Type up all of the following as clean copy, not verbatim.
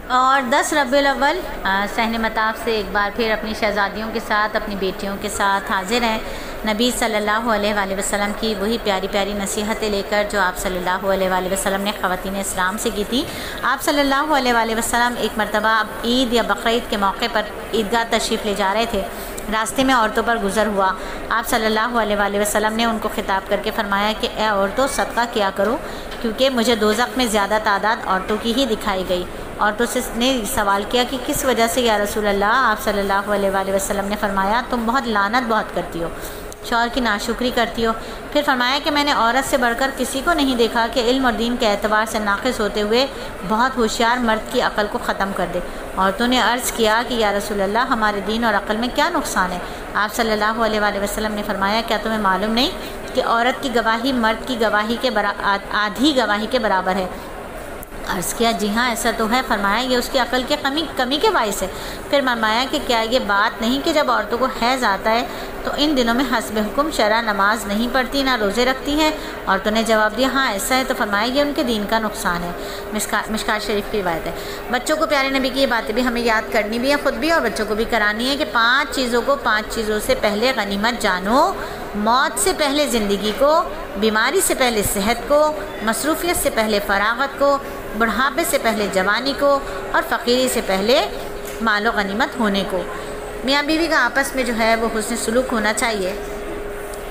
और 10 रबीउल अव्वल सहन मताफ से एक बार फिर अपनी शहज़ादियों के साथ, अपनी बेटियों के साथ हाजिर हैं नबी सल्लल्लाहु अलैहि वसल्लम की वही प्यारी प्यारी नसीहतें लेकर जो आप सल्लल्लाहु अलैहि वसल्लम ने ख़वातीन इस्लाम से की थी। आप सल्लल्लाहु अलैहि वसल्लम एक मरतबा ईद या बकरीद के मौके पर ईदगाह तशरीफ़ ले जा रहे थे। रास्ते में औरतों पर गुज़र हुआ। आप सल्लल्लाहु अलैहि वसल्लम ने उनको खिताब करके फ़रमाया कि ए औरतों, सदका किया करो, क्योंकि मुझे दोज़ख में ज़्यादा तादाद औरतों की ही दिखाई गई। औरतों से ने सवाल किया कि किस वजह से या रसूल अल्लाह। आप सल्लल्लाहु अलैहि वसल्लम ने फ़रमाया, तुम लानत बहुत करती हो, शौहर की नाशुक्री करती हो। फिर फरमाया कि मैंने औरत से बढ़कर किसी को नहीं देखा कि इल्म और दीन के एतबार से नाक़िस होते हुए बहुत होशियार मर्द की अक़ल को ख़त्म कर दे। औरतों ने अर्ज़ किया कि या रसूल अल्लाह, हमारे दीन और अक़ल में क्या नुकसान है। आप सल्लल्लाहु अलैहि वसल्लम ने फ़रमाया, क्या तुम्हें मालूम नहीं कि औरत की गवाही मर्द की गवाही के आधी गवाही के बराबर है। अर्ज़ किया, जी हाँ ऐसा तो है। फरमाया, ये उसकी अक़ल के कमी के बाइस है। फिर फरमाया कि क्या ये बात नहीं कि जब औरतों को हैज़ आता है तो इन दिनों में हस्ब हुक्म शरा नमाज नहीं पढ़ती, ना रोज़े रखती हैं। औरतों ने जवाब दिया, हाँ ऐसा है। तो फरमाया, ये उनके दीन का नुकसान है। मिशकात शरीफ की रिवायत है। बच्चों को प्यारे नबी की ये बातें भी हमें याद करनी भी है, ख़ुद भी और बच्चों को भी करानी है कि 5 चीज़ों से पहले गनीमत जानो। मौत से पहले ज़िंदगी को, बीमारी से पहले सेहत को, मसरूफ़ियत से पहले फ़रागत को, बुढ़ापे से पहले जवानी को, और फ़कीरी से पहले मालो गनीमत होने को। मियाँ बीवी का आपस में जो है वो हुस्न सलूक होना चाहिए।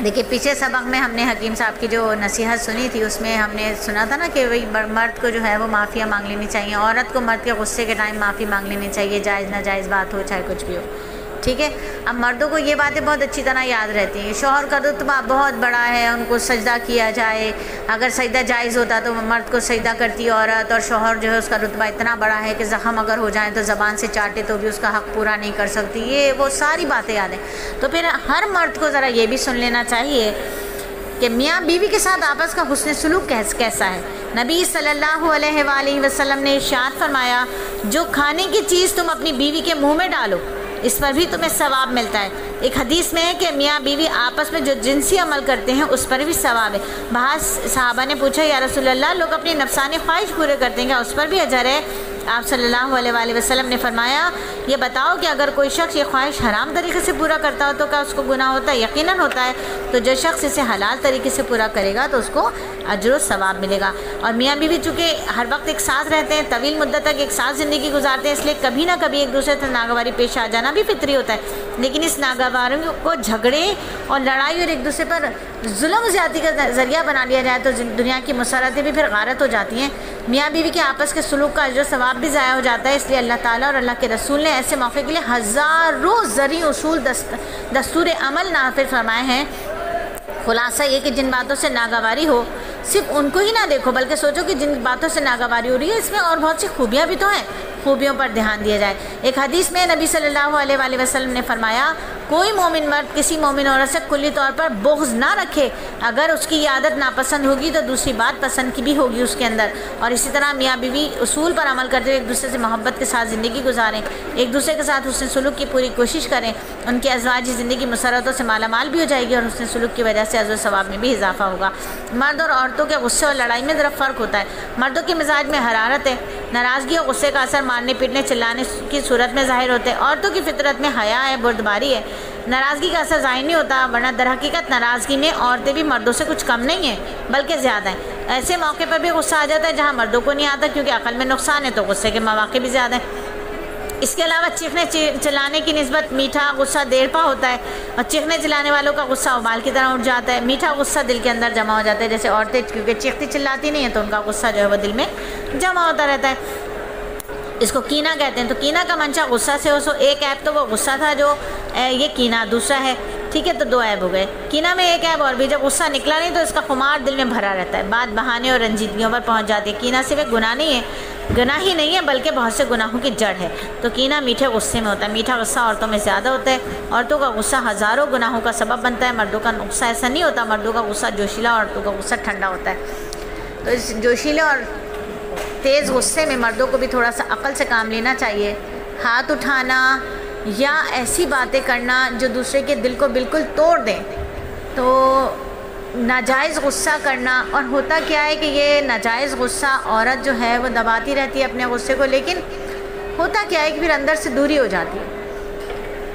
देखिए, पीछे सबक में हमने हकीम साहब की जो नसीहत सुनी थी, उसमें हमने सुना था ना कि वही मर्द को जो है वो माफ़िया मांग लेनी चाहिए, औरत को मर्द के गुस्से के टाइम माफ़ी मांग लेनी चाहिए, जायज़ नाजायज़ बात हो चाहे कुछ भी हो, ठीक है। अब मर्दों को ये बातें बहुत अच्छी तरह याद रहती हैं। शौहर का रुतबा बहुत बड़ा है, उनको सजदा किया जाए। अगर सजदा जायज़ होता तो मर्द को सजदा करती औरत, और शौहर जो है उसका रुतबा इतना बड़ा है कि ज़ख़म अगर हो जाए तो ज़बान से चाटे तो भी उसका हक़ पूरा नहीं कर सकती। ये वो सारी बातें याद हैं। तो फिर हर मर्द को ज़रा ये भी सुन लेना चाहिए कि मियाँ बीवी के साथ आपस का हुस्न सलूक कैसा है। नबी सल्लल्लाहु अलैहि वसल्लम ने इरशाद फरमाया, जो खाने की चीज़ तुम अपनी बीवी के मुँह में डालो, इस पर भी तुम्हें सवाब मिलता है। एक हदीस में है कि मियाँ बीवी आपस में जो जिनसी अमल करते हैं उस पर भी सवाब है। बाहर सहाबा ने पूछा, या रसूल अल्लाह, लोग अपनी नफसानी ख्वाहिश पूरे करते हैं, क्या उस पर भी अजर है। आप सल्लल्लाहु अलैहि वसल्लम ने फरमाया, ये बताओ कि अगर कोई शख्स ये ख्वाहिश हराम तरीके से पूरा करता हो तो क्या उसको गुनाह होता है। यकीनन होता है। तो जो शख्स इसे हलाल तरीके से पूरा करेगा तो उसको अजर व सवाब मिलेगा। और मियाँ बीवी चूँकि हर वक्त एक साथ रहते हैं, तवील मुद्दत तक एक साथ ज़िंदगी गुजारते हैं, इसलिए कभी ना कभी एक दूसरे से नागवारी पेश आ जाना भी फितरी होता है। लेकिन इस नागवारी को झगड़े और लड़ाई और एक दूसरे पर जुल्म ज़्यादती का ज़रिया बना लिया जाए तो दुनिया की मसरतें भी फिर गारत हो जाती हैं। मियाँ बीवी के आपस के सलूक का अजर सवाब भी ज़ाया हो जाता है। इसलिए अल्लाह ताला और अल्लाह के रसूल ने ऐसे मौके के लिए हज़ारों ज़री उसूल दस्तूर अमल नाफिज़ फरमाए हैं। खुलासा ये कि जिन बातों से नागवारी हो सिर्फ उनको ही ना देखो, बल्कि सोचो कि जिन बातों से नागवारी हो रही है इसमें और बहुत सी खूबियाँ भी तो हैं, खूबियों पर ध्यान दिया जाए। एक हदीस में नबी सल्लल्लाहु अलैहि वसल्लम ने फरमाया, कोई मोमिन मर्द किसी मोमिन औरत से कुल्ली तौर पर बुग़्ज़ ना रखे। अगर उसकी ये आदत नापसंद होगी तो दूसरी बात पसंद की भी होगी उसके अंदर। और इसी तरह मियाँ बीवी उसूल पर अमल करते हुए एक दूसरे से मोहब्बत के साथ ज़िंदगी गुजारें, एक दूसरे के साथ हुस्न सलूक की पूरी कोशिश करें। उनकी अज़वाजी ज़िंदगी मसरतों से मालामाल भी हो जाएगी और हुस्न सलूक की वजह से अजर सवाब में भी इजाफा होगा। मर्द और औरतों के गुस्से और लड़ाई में ज़रा फ़र्क होता है। मर्दों के मिजाज में हरारत है, नाराज़गी और गुस्से का असर मारने पीटने चिल्लाने की सूरत में ज़ाहिर होते हैं। औरतों की फितरत में हया है, बुर्दबारी है, नाराज़गी का असर ज़ाहिर नहीं होता, वरना दरहकीकत नाराज़गी में औरतें भी मर्दों से कुछ कम नहीं हैं, बल्कि ज़्यादा हैं। ऐसे मौके पर भी गुस्सा आ जाता है जहाँ मर्दों को नहीं आता, क्योंकि अक़ल में नुकसान है तो गुस्से के मौके भी ज़्यादा हैं। इसके अलावा चीखने चिल्लाने की निस्बत मीठा गुस्सा देर पा होता है, और चीखने चिल्लाने वालों का गुस्सा उबाल की तरह उठ जाता है। मीठा गुस्सा दिल के अंदर जमा हो जाता है। जैसे औरतें क्योंकि चीखती चिल्लाती नहीं है तो उनका गुस्सा जो है वो दिल में जमा होता रहता है। इसको कीना कहते हैं। तो कीना का मंशा गुस्सा से हो। सो एक ऐप तो वो गुस्सा था जो ये कीना दूसरा है, ठीक है। तो 2 ऐब हो गए। कीना में एक ऐब और भी, जब गुस्सा निकला नहीं तो इसका खुमार दिल में भरा रहता है, बात बहाने और रंजीदगियों पर पहुंच जाती है। कीना सिर्फ गुनाह नहीं है, गुनाह ही नहीं है बल्कि बहुत से गुनाहों की जड़ है। तो कीना मीठे गुस्से में होता है। मीठा गुस्सा औरतों में ज़्यादा होता है। औरतों का गुस्सा हज़ारों गुनाहों का सबब बनता है। मर्दों का गुस्सा ऐसा नहीं होता। मर्दों का गुस्सा जोशीला, औरतों का गुस्सा ठंडा होता है। तो इस जोशीले और तेज़ गुस्से में मर्दों को भी थोड़ा सा अक़ल से काम लेना चाहिए। हाथ उठाना या ऐसी बातें करना जो दूसरे के दिल को बिल्कुल तोड़ दें, तो नाजायज़ गुस्सा करना। और होता क्या है कि ये नाजायज़ गुस्सा औरत जो है वो दबाती रहती है अपने गुस्से को, लेकिन होता क्या है कि फिर अंदर से दूरी हो जाती है,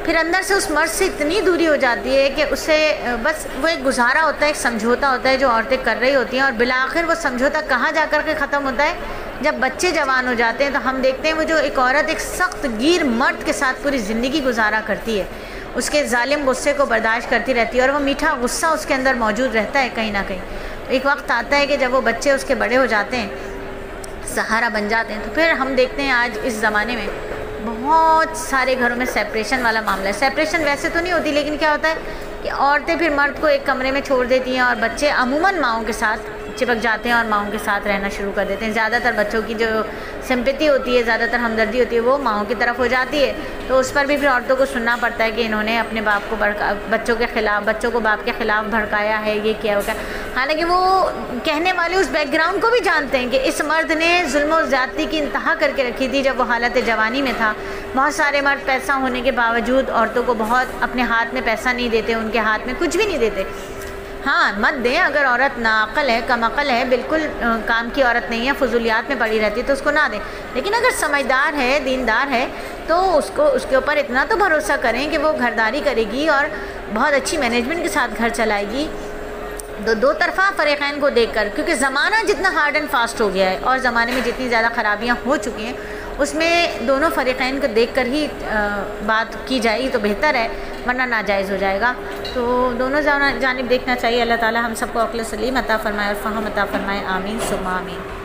फिर अंदर से उस मर्द से इतनी दूरी हो जाती है कि उसे बस वो एक गुजारा होता है, एक समझौता होता है जो औरतें कर रही होती हैं, और बिलाखिर वो समझौता कहाँ जा कर के ख़त्म होता है, जब बच्चे जवान हो जाते हैं। तो हम देखते हैं वो जो एक औरत एक सख्त गिर मर्द के साथ पूरी ज़िंदगी गुजारा करती है, उसके जालिम गुस्से को बर्दाश्त करती रहती है, और वो मीठा गुस्सा उसके अंदर मौजूद रहता है कहीं ना कहीं। एक वक्त आता है कि जब वो बच्चे उसके बड़े हो जाते हैं, सहारा बन जाते हैं, तो फिर हम देखते हैं आज इस ज़माने में बहुत सारे घरों में सेपरेशन वाला मामला है। सेपरेशन वैसे तो नहीं होती, लेकिन क्या होता है कि औरतें फिर मर्द को एक कमरे में छोड़ देती हैं और बच्चे अमूमन माँओं के साथ चिपक जाते हैं और माँओं के साथ रहना शुरू कर देते हैं। ज़्यादातर बच्चों की जो सिंपैथी होती है, ज़्यादातर हमदर्दी होती है, वो माँओं की तरफ हो जाती है। तो उस पर भी फिर औरतों को सुनना पड़ता है कि इन्होंने अपने बाप को बच्चों के ख़िलाफ़, बच्चों को बाप के ख़िलाफ़ भड़काया है, ये किया होगा। हालांकि वो कहने वाले उस बैकग्राउंड को भी जानते हैं कि इस मर्द ने जुल्म और ज़्यादती की इंतहा करके रखी थी जब वो हालत जवानी में था। बहुत सारे मर्द पैसा होने के बावजूद औरतों को बहुत अपने हाथ में पैसा नहीं देते, उनके हाथ में कुछ भी नहीं देते। हाँ, मत दें, अगर औरत नाअक़ल है, कम अक़ल है, बिल्कुल काम की औरत नहीं है, फजूलियात में पड़ी रहती है, तो उसको ना दें। लेकिन अगर समझदार है, दीनदार है, तो उसको उसके ऊपर इतना तो भरोसा करें कि वो घरदारी करेगी और बहुत अच्छी मैनेजमेंट के साथ घर चलाएगी। दो तरफ़ा फ़रीक़ैन को देखकर, क्योंकि ज़माना जितना हार्ड एंड फास्ट हो गया है और ज़माने में जितनी ज़्यादा ख़राबियाँ हो चुकी हैं, उसमें दोनों फ़रीक़ैन को देखकर ही बात की जाएगी तो बेहतर है, वरना नाजायज़ हो जाएगा। तो दोनों जानिब देखना चाहिए। अल्लाह ताला हम सबको अक़्ल सलीम अता फ़रमाए और फ़हम अता फ़रमाए। आमीन सुम्मा आमीन।